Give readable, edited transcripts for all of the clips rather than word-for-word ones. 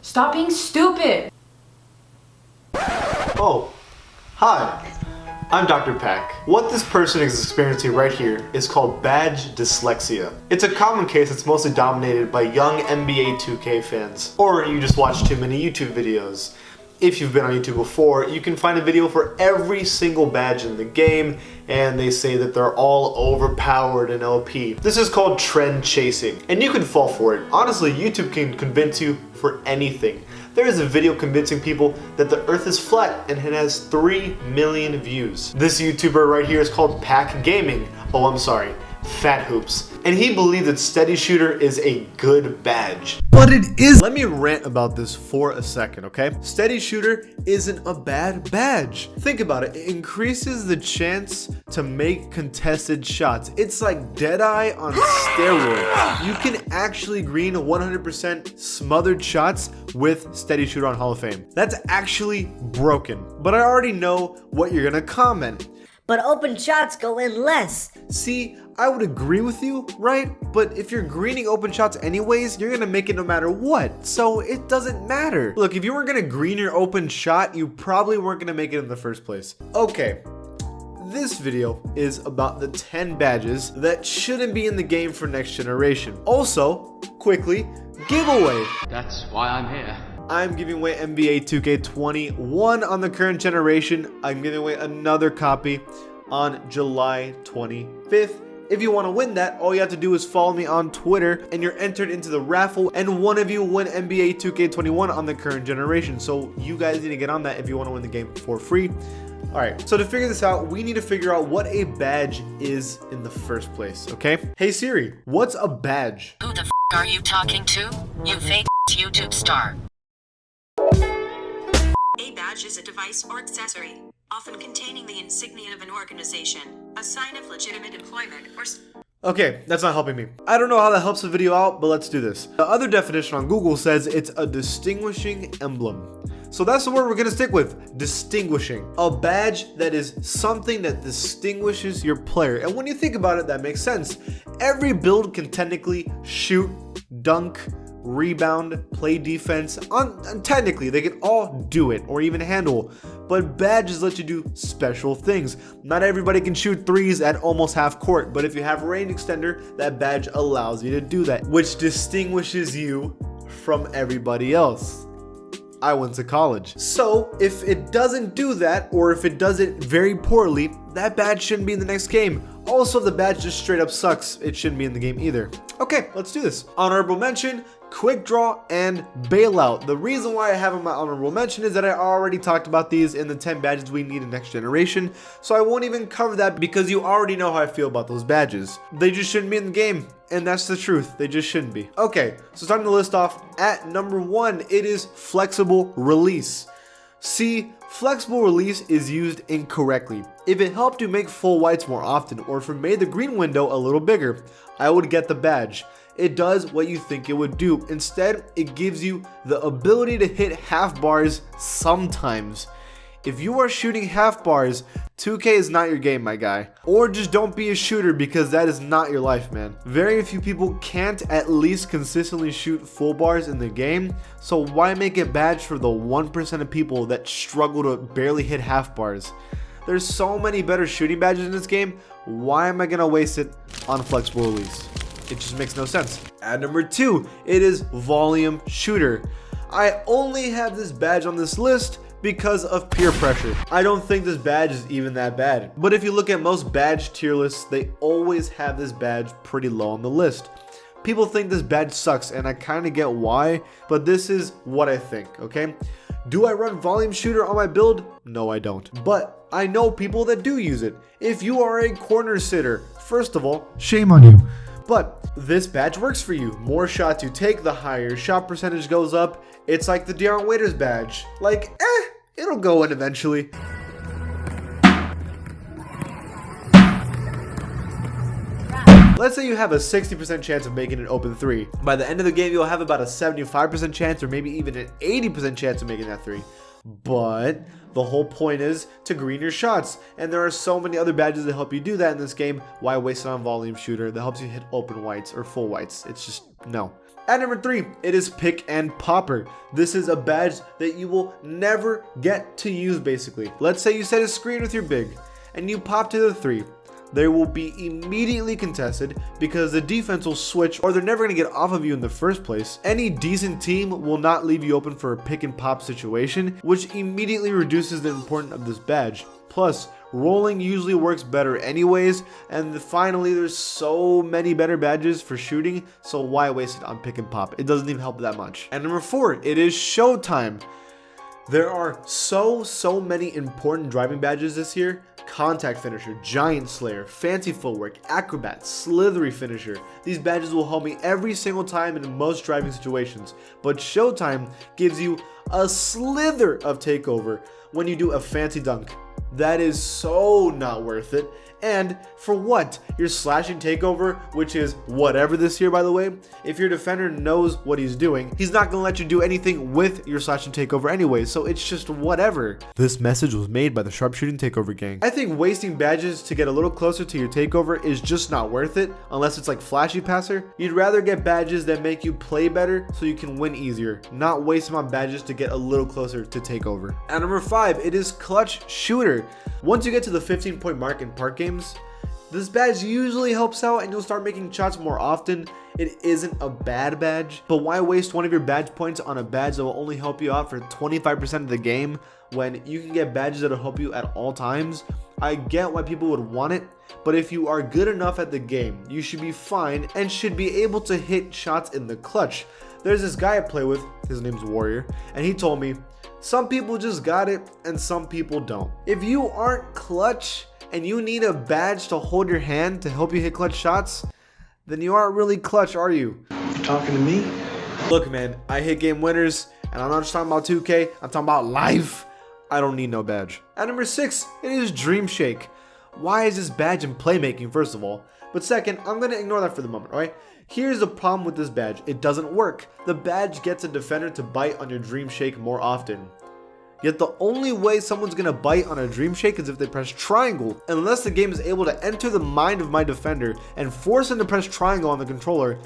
Stop being stupid! Oh, hi. I'm Dr. Pack. What this person is experiencing right here is called badge dyslexia. It's a common case that's mostly dominated by young NBA 2K fans. Or you just watch too many YouTube videos. If you've been on YouTube before, you can find a video for every single badge in the game, and they say that they're all overpowered and OP. This is called trend chasing, and you can fall for it. Honestly, YouTube can convince you for anything. There is a video convincing people that the earth is flat and it has 3 million views. This YouTuber right here is called Pack Gaming. Oh, I'm sorry, Fat Hoops. And he believes that Steady Shooter is a good badge. But it is. Let me rant about this for a second, okay? Steady Shooter isn't a bad badge. Think about it. It increases the chance to make contested shots. It's like Deadeye on steroids. You can actually green 100% smothered shots with Steady Shooter on Hall of Fame. That's actually broken. But I already know what you're gonna comment. But open shots go in less. See, I would agree with you, right? But if you're greening open shots anyways, you're gonna make it no matter what. So it doesn't matter. Look, if you weren't gonna green your open shot, you probably weren't gonna make it in the first place. Okay, this video is about the 10 badges that shouldn't be in the game for next generation. Also, quickly, giveaway. That's why I'm here. I'm giving away NBA 2K21 on the current generation. I'm giving away another copy on July 25th. If you want to win that, all you have to do is follow me on Twitter and you're entered into the raffle, and one of you win NBA 2K21 on the current generation. So you guys need to get on that if you want to win the game for free. Alright, so to figure this out, we need to figure out what a badge is in the first place, okay? Hey Siri, what's a badge? Who the f are you talking to? You fake YouTube star. A badge is a device or accessory, often containing the insignia of an organization, a sign of legitimate employment, or Okay, that's not helping me. I don't know how that helps the video out, but let's do this. The other definition on Google says it's a distinguishing emblem. So that's the word we're gonna stick with, distinguishing. A badge that is something that distinguishes your player. And when you think about it, that makes sense. Every build can technically shoot, dunk, rebound, play defense. Technically, they can all do it or even handle, but badges let you do special things. Not everybody can shoot threes at almost half court, but if you have a range extender, that badge allows you to do that, which distinguishes you from everybody else. I went to college. So if it doesn't do that, or if it does it very poorly, that badge shouldn't be in the next game. Also, if the badge just straight up sucks, it shouldn't be in the game either. Okay, let's do this. Honorable mention, quick draw, and bailout. The reason why I have in my honorable mention is that I already talked about these in the 10 badges we need in next generation, so I won't even cover that because you already know how I feel about those badges. They just shouldn't be in the game, and that's the truth. They just shouldn't be. Okay, so starting the list off, at number 1, it is flexible release. See, flexible release is used incorrectly. If it helped you make full whites more often, or if it made the green window a little bigger, I would get the badge. It does what you think it would do. Instead, it gives you the ability to hit half bars sometimes. If you are shooting half bars, 2K is not your game, my guy. Or just don't be a shooter, because that is not your life, man. Very few people can't at least consistently shoot full bars in the game, so why make a badge for the 1% of people that struggle to barely hit half bars? There's so many better shooting badges in this game, why am I gonna waste it on flexible release? It just makes no sense. At number 2, it is volume shooter. I only have this badge on this list because of peer pressure. I don't think this badge is even that bad. But if you look at most badge tier lists, they always have this badge pretty low on the list. People think this badge sucks, and I kind of get why, but this is what I think, okay? Do I run volume shooter on my build? No, I don't. But I know people that do use it. If you are a corner sitter, first of all, shame on you. But this badge works for you. More shots you take, the higher your shot percentage goes up. It's like the De'Aaron Waiters badge. Like, it'll go in eventually. Let's say you have a 60% chance of making an open 3. By the end of the game, you'll have about a 75% chance, or maybe even an 80% chance of making that 3. But the whole point is to green your shots, and there are so many other badges that help you do that in this game. Why waste it on volume shooter that helps you hit open whites or full whites? It's just no. At number 3, it is Pick and Popper. This is a badge that you will never get to use basically. Let's say you set a screen with your big and you pop to the 3. They will be immediately contested because the defense will switch or they're never going to get off of you in the first place. Any decent team will not leave you open for a pick and pop situation, which immediately reduces the importance of this badge. Plus, rolling usually works better anyways, and finally there's so many better badges for shooting, so why waste it on pick and pop? It doesn't even help that much. And number 4, it is Showtime. There are so many important driving badges this year. Contact Finisher, Giant Slayer, Fancy Footwork, Acrobat, Slithery Finisher. These badges will help me every single time in most driving situations, but Showtime gives you a slither of takeover when you do a fancy dunk. That is so not worth it. And for what? Your slashing takeover, which is whatever this year, by the way. If your defender knows what he's doing, he's not going to let you do anything with your slashing takeover anyway, so it's just whatever. This message was made by the Sharpshooting Takeover Gang. I think wasting badges to get a little closer to your takeover is just not worth it, unless it's like Flashy Passer. You'd rather get badges that make you play better so you can win easier, not waste them on badges to get a little closer to takeover. At number 5, it is Clutch Shooter. Once you get to the 15-point mark in park games, this badge usually helps out and you'll start making shots more often. It isn't a bad badge, but why waste one of your badge points on a badge that will only help you out for 25% of the game when you can get badges that will help you at all times? I get why people would want it, but if you are good enough at the game, you should be fine and should be able to hit shots in the clutch. There's this guy I play with, his name's Warrior, and he told me, some people just got it and some people don't. If you aren't clutch and you need a badge to hold your hand to help you hit clutch shots, then you aren't really clutch, are you? You talking to me? Look, man, I hit game winners, and I'm not just talking about 2K, I'm talking about life. I don't need no badge. At number 6, it is Dream Shake. Why is this badge in playmaking, first of all? But second, I'm going to ignore that for the moment, alright? Here's the problem with this badge. It doesn't work. The badge gets a defender to bite on your Dream Shake more often. Yet the only way someone's going to bite on a Dream Shake is if they press triangle. Unless the game is able to enter the mind of my defender and force him to press triangle on the controller,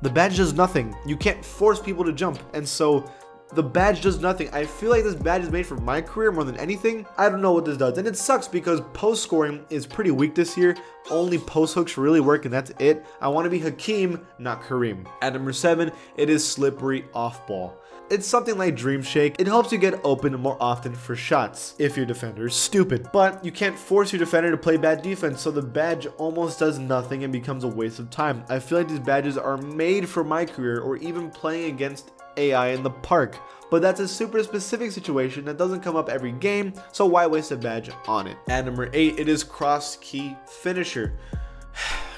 the badge does nothing. You can't force people to jump, and so the badge does nothing. I feel like this badge is made for my career more than anything. I don't know what this does, and it sucks because post scoring is pretty weak this year. Only post hooks really work, and that's it. I want to be Hakeem, not Kareem. At number 7, it is Slippery Off Ball. It's something like Dream Shake. It helps you get open more often for shots if your defender is stupid. But you can't force your defender to play bad defense, so the badge almost does nothing and becomes a waste of time. I feel like these badges are made for my career or even playing against AI in the park. But that's a super specific situation that doesn't come up every game, so why waste a badge on it? At number 8, it is Cross Key Finisher.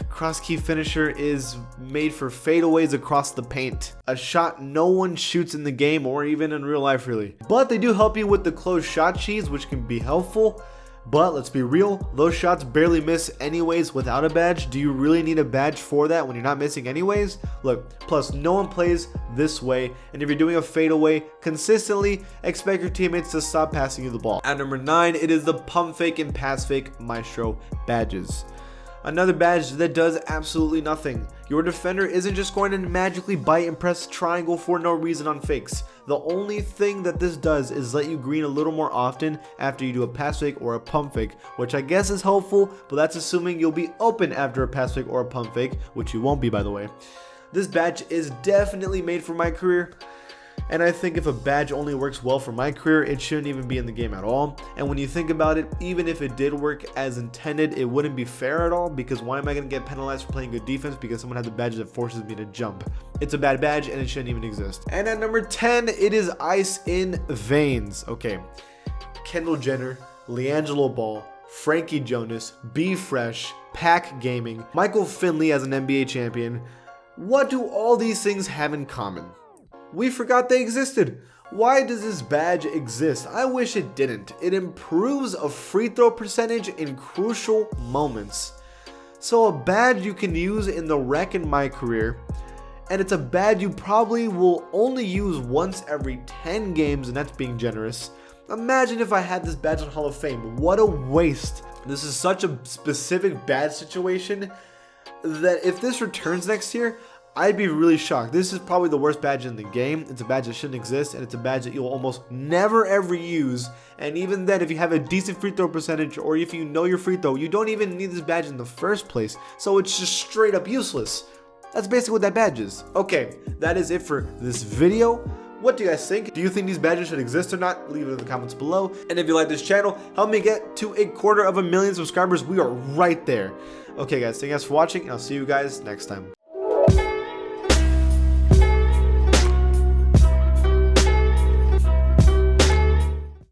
Cross Key Finisher is made for fadeaways across the paint. A shot no one shoots in the game or even in real life really. But they do help you with the closed shot cheese, which can be helpful. But let's be real, those shots barely miss anyways without a badge. Do you really need a badge for that when you're not missing anyways? Look, plus no one plays this way, and if you're doing a fadeaway consistently, expect your teammates to stop passing you the ball. At number 9, it is the Pump Fake and Pass Fake Maestro badges. Another badge that does absolutely nothing. Your defender isn't just going to magically bite and press triangle for no reason on fakes. The only thing that this does is let you green a little more often after you do a pass fake or a pump fake, which I guess is helpful, but that's assuming you'll be open after a pass fake or a pump fake, which you won't be, by the way. This badge is definitely made for my career. And I think if a badge only works well for my career, it shouldn't even be in the game at all. And when you think about it, even if it did work as intended, it wouldn't be fair at all, because why am I going to get penalized for playing good defense because someone has a badge that forces me to jump? It's a bad badge and it shouldn't even exist. And at number 10, it is Ice in Veins. Okay, Kendall Jenner, LiAngelo Ball, Frankie Jonas, Be Fresh, Pack Gaming, Michael Finley as an NBA champion. What do all these things have in common? We forgot they existed. Why does this badge exist? I wish it didn't. It improves a free throw percentage in crucial moments. So a badge you can use in the rec in my career, and it's a badge you probably will only use once every 10 games, and that's being generous. Imagine if I had this badge on Hall of Fame. What a waste. This is such a specific bad situation that if this returns next year, I'd be really shocked. This is probably the worst badge in the game. It's a badge that shouldn't exist, and it's a badge that you'll almost never ever use. And even then, if you have a decent free throw percentage, or if you know your free throw, you don't even need this badge in the first place. So it's just straight up useless. That's basically what that badge is. Okay, that is it for this video. What do you guys think? Do you think these badges should exist or not? Leave it in the comments below. And if you like this channel, help me get to 250,000 subscribers. We are right there. Okay guys, thank you guys for watching, and I'll see you guys next time.